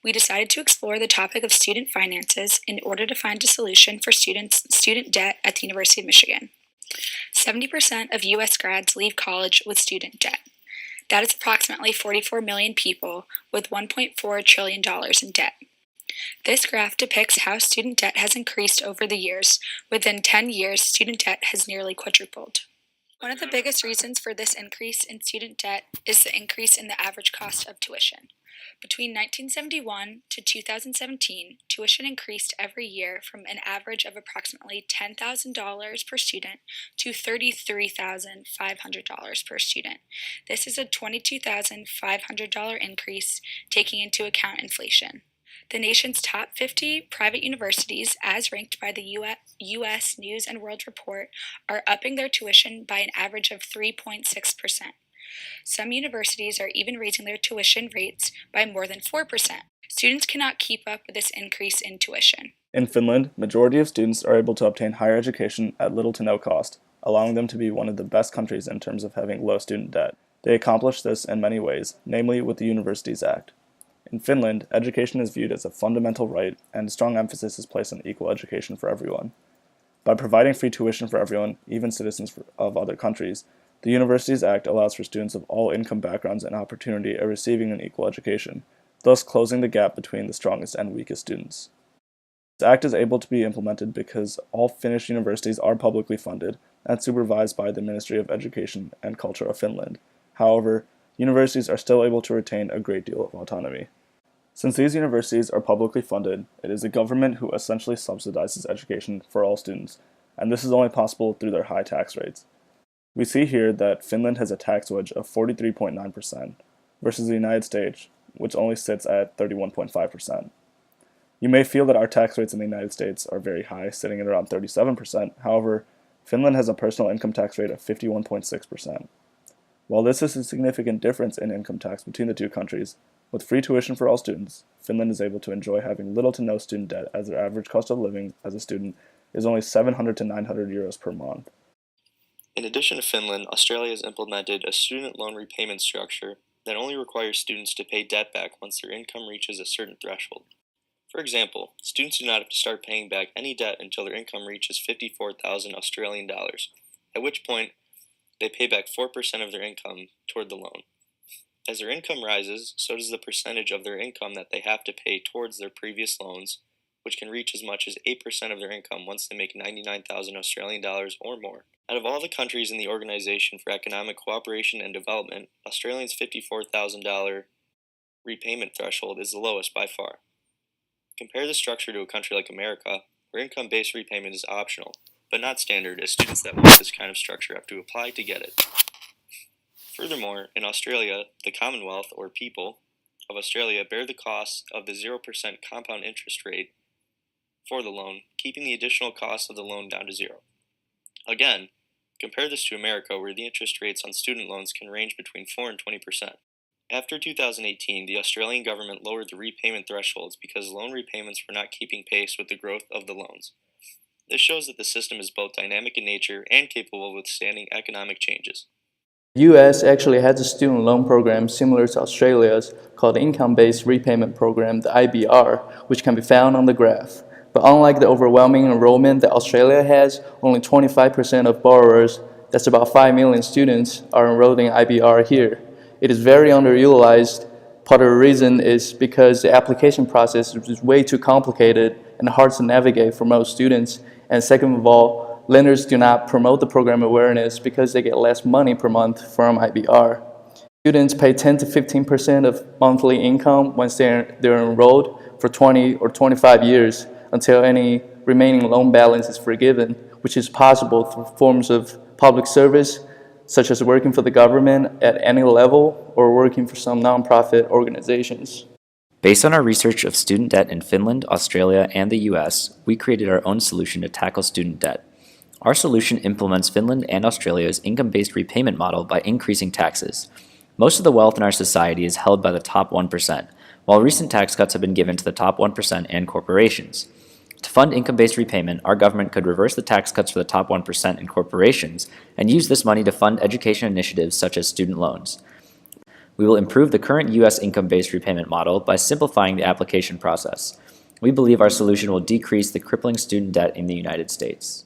We decided to explore the topic of student finances in order to find a solution for student debt at the University of Michigan. 70% of U.S. grads leave college with student debt. That is approximately 44 million people with $1.4 trillion in debt. This graph depicts how student debt has increased over the years. Within 10 years, student debt has nearly quadrupled. One of the biggest reasons for this increase in student debt is the increase in the average cost of tuition. Between 1971 to 2017, tuition increased every year from an average of approximately $10,000 per student to $33,500 per student. This is a $22,500 increase, taking into account inflation. The nation's top 50 private universities, as ranked by the U.S. News and World Report, are upping their tuition by an average of 3.6%. Some universities are even raising their tuition rates by more than 4%. Students cannot keep up with this increase in tuition. In Finland, majority of students are able to obtain higher education at little to no cost, allowing them to be one of the best countries in terms of having low student debt. They accomplish this in many ways, namely with the Universities Act. In Finland, education is viewed as a fundamental right, and strong emphasis is placed on equal education for everyone. By providing free tuition for everyone, even citizens of other countries, the Universities Act allows for students of all income backgrounds an opportunity at receiving an equal education, thus closing the gap between the strongest and weakest students. This act is able to be implemented because all Finnish universities are publicly funded and supervised by the Ministry of Education and Culture of Finland. However, universities are still able to retain a great deal of autonomy. Since these universities are publicly funded, it is the government who essentially subsidizes education for all students, and this is only possible through their high tax rates. We see here that Finland has a tax wedge of 43.9% versus the United States, which only sits at 31.5%. You may feel that our tax rates in the United States are very high, sitting at around 37%. However, Finland has a personal income tax rate of 51.6%. While this is a significant difference in income tax between the two countries, with free tuition for all students, Finland is able to enjoy having little to no student debt, as their average cost of living as a student is only 700 to 900 euros per month. In addition to Finland, Australia has implemented a student loan repayment structure that only requires students to pay debt back once their income reaches a certain threshold. For example, students do not have to start paying back any debt until their income reaches 54,000 Australian dollars, at which point they pay back 4% of their income toward the loan. As their income rises, so does the percentage of their income that they have to pay towards their previous loans, which can reach as much as 8% of their income once they make 99,000 Australian dollars or more. Out of all the countries in the Organization for Economic Cooperation and Development, Australia's $54,000 repayment threshold is the lowest by far. Compare the structure to a country like America, where income-based repayment is optional, but not standard, as students that want this kind of structure have to apply to get it. Furthermore, in Australia, the Commonwealth, or people, of Australia bear the cost of the 0% compound interest rate for the loan, keeping the additional cost of the loan down to zero. Again, compare this to America, where the interest rates on student loans can range between 4 and 20%. After 2018, the Australian government lowered the repayment thresholds because loan repayments were not keeping pace with the growth of the loans. This shows that the system is both dynamic in nature and capable of withstanding economic changes. The U.S. actually has a student loan program similar to Australia's called the Income-Based Repayment Program, the IBR, which can be found on the graph. But unlike the overwhelming enrollment that Australia has, only 25% of borrowers, that's about 5 million students, are enrolled in IBR here. It is very underutilized. Part of the reason is because the application process is way too complicated and hard to navigate for most students. And second of all, lenders do not promote the program awareness because they get less money per month from IBR. Students pay 10 to 15% of monthly income once they're enrolled for 20 or 25 years until any remaining loan balance is forgiven, which is possible through forms of public service, such as working for the government at any level or working for some nonprofit organizations. Based on our research of student debt in Finland, Australia, and the US, we created our own solution to tackle student debt. Our solution implements Finland and Australia's income-based repayment model by increasing taxes. Most of the wealth in our society is held by the top 1%, while recent tax cuts have been given to the top 1% and corporations. To fund income-based repayment, our government could reverse the tax cuts for the top 1% and corporations and use this money to fund education initiatives such as student loans. We will improve the current U.S. income-based repayment model by simplifying the application process. We believe our solution will decrease the crippling student debt in the United States.